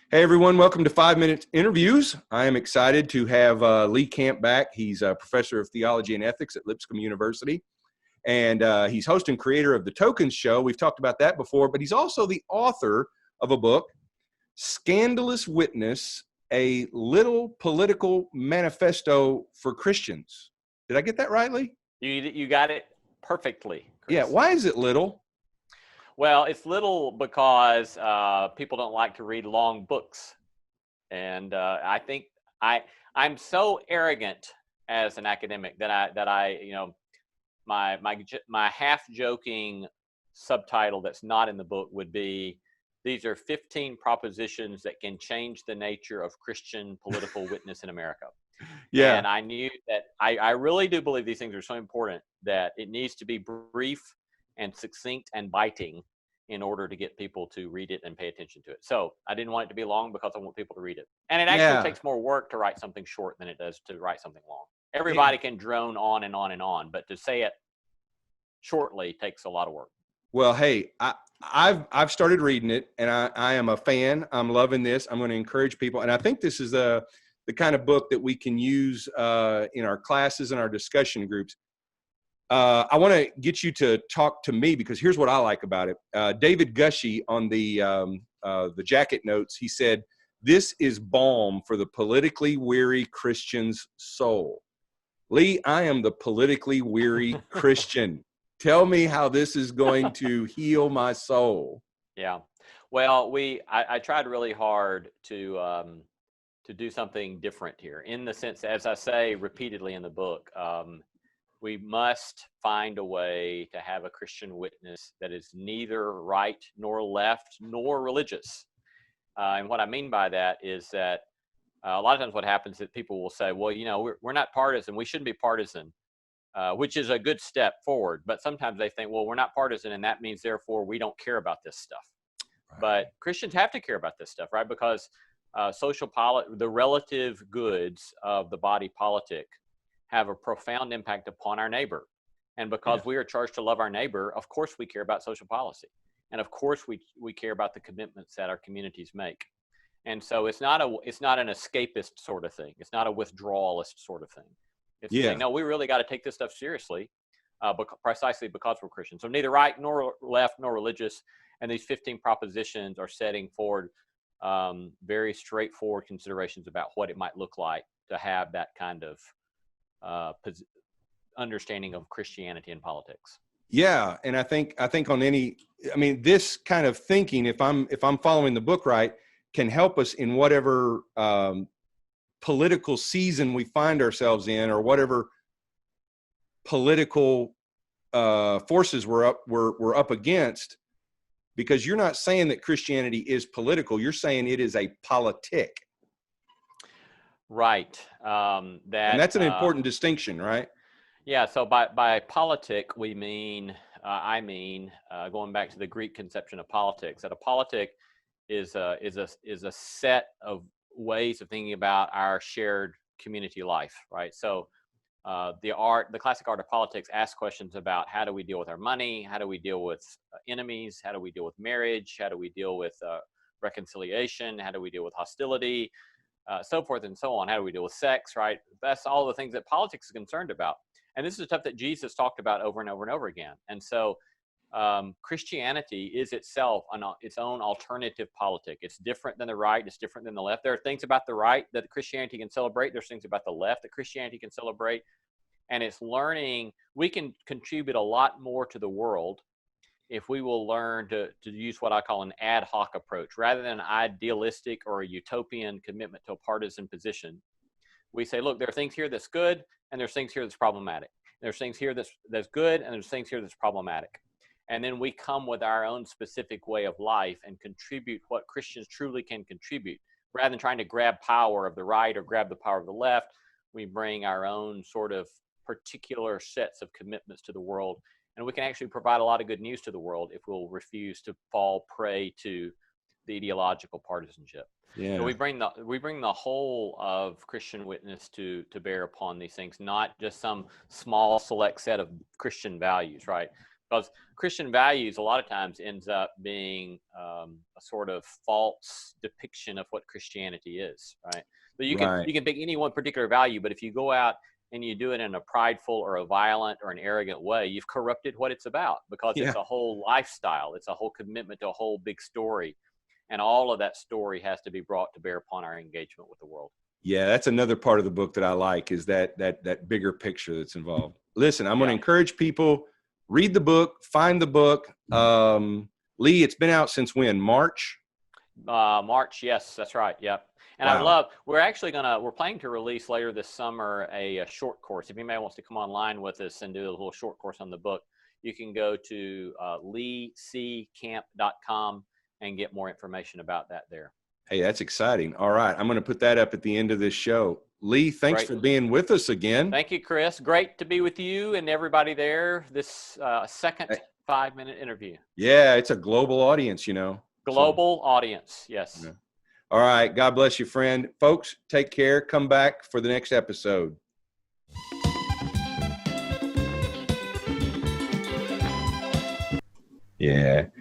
Hey everyone, welcome to 5 Minute Interviews. I am excited to have Lee Camp back. He's a professor of theology and ethics at Lipscomb University, and he's host and creator of the Tokens Show. We've talked about that before, but he's also the author of a book, Scandalous Witness, a little political manifesto for Christians. Did I get that right, Lee? You got it perfectly, Chris. Yeah, why is it little? Well, it's little because people don't like to read long books, and I think I'm so arrogant as an academic that I my half joking subtitle that's not in the book would be, these are 15 propositions that can change the nature of Christian political witness in America. Yeah. And I knew that I really do believe these things are so important that it needs to be brief and succinct and biting in order to get people to read it and pay attention to it. So I didn't want it to be long because I want people to read it. And it actually takes more work to write something short than it does to write something long. Everybody can drone on and on and on, but to say it shortly takes a lot of work. Well, hey, I've started reading it, and I am a fan. I'm loving this. I'm going to encourage people, and I think this is the kind of book that we can use in our classes and our discussion groups. I want to get you to talk to me because here's what I like about it. David Gushy on the jacket notes, he said, "This is balm for the politically weary Christian's soul." Lee, I am the politically weary Christian. Tell me how this is going to heal my soul. Yeah. Well, I tried really hard to do something different here, in the sense, as I say repeatedly in the book, we must find a way to have a Christian witness that is neither right nor left nor religious. And what I mean by that is that a lot of times what happens is that people will say, well, we're not partisan. We shouldn't be partisan, which is a good step forward. But sometimes they think, well, we're not partisan, and that means, therefore, we don't care about this stuff. Right. But Christians have to care about this stuff, right? Because the relative goods of the body politic have a profound impact upon our neighbor. And because we are charged to love our neighbor, of course we care about social policy. And of course we care about the commitments that our communities make. And so it's not an escapist sort of thing. It's not a withdrawalist sort of thing. It's saying, no, we really got to take this stuff seriously, precisely because we're Christians. So neither right nor left nor religious. And these 15 propositions are setting forward very straightforward considerations about what it might look like to have that kind of understanding of Christianity and politics. Yeah, and I think this kind of thinking, if I'm following the book right, can help us in whatever political season we find ourselves in, or whatever political forces we're up against. Because you're not saying that Christianity is political; you're saying it is a politic. Right. And that's an important distinction, right? Yeah. So by politic, we mean, going back to the Greek conception of politics, that a politic is a set of ways of thinking about our shared community life, right? So the classic art of politics asks questions about how do we deal with our money, how do we deal with enemies, how do we deal with marriage, how do we deal with reconciliation, how do we deal with hostility, so forth and so on. How do we deal with sex, right? That's all the things that politics is concerned about. And this is stuff that Jesus talked about over and over and over again. And so Christianity is itself its own alternative politic. It's different than the right. It's different than the left. There are things about the right that Christianity can celebrate. There's things about the left that Christianity can celebrate. And it's learning, we can contribute a lot more to the world if we will learn to use what I call an ad hoc approach. Rather than an idealistic or a utopian commitment to a partisan position, we say, look, there are things here that's good, and there's things here that's problematic. There's things here that's good, and there's things here that's problematic. And then we come with our own specific way of life and contribute what Christians truly can contribute. Rather than trying to grab power of the right or grab the power of the left, we bring our own sort of particular sets of commitments to the world. And we can actually provide a lot of good news to the world if we'll refuse to fall prey to the ideological partisanship. Yeah. So we bring the whole of Christian witness to bear upon these things, not just some small select set of Christian values, right? Because Christian values a lot of times ends up being a sort of false depiction of what Christianity is, right? So you Right. can pick any one particular value, but if you go out and you do it in a prideful or a violent or an arrogant way, you've corrupted what it's about, because Yeah. it's a whole lifestyle. It's a whole commitment to a whole big story. And all of that story has to be brought to bear upon our engagement with the world. Yeah, that's another part of the book that I like, is that bigger picture that's involved. Listen, I'm going to Yeah. encourage people, read the book, find the book. Lee, it's been out since when? March? March, yes, that's right. Yep. And Wow. we're planning to release later this summer a short course. If anybody wants to come online with us and do a little short course on the book, you can go to leeccamp.com and get more information about that there. Hey, that's exciting. All right. I'm going to put that up at the end of this show. Lee, thanks Great. for being with us again. Thank you, Chris. Great to be with you and everybody there. This second Hey. 5-minute interview. Yeah, it's a global audience, you know. Global audience. Yes. Yeah. All right. God bless you, friend. Folks, take care. Come back for the next episode. Yeah.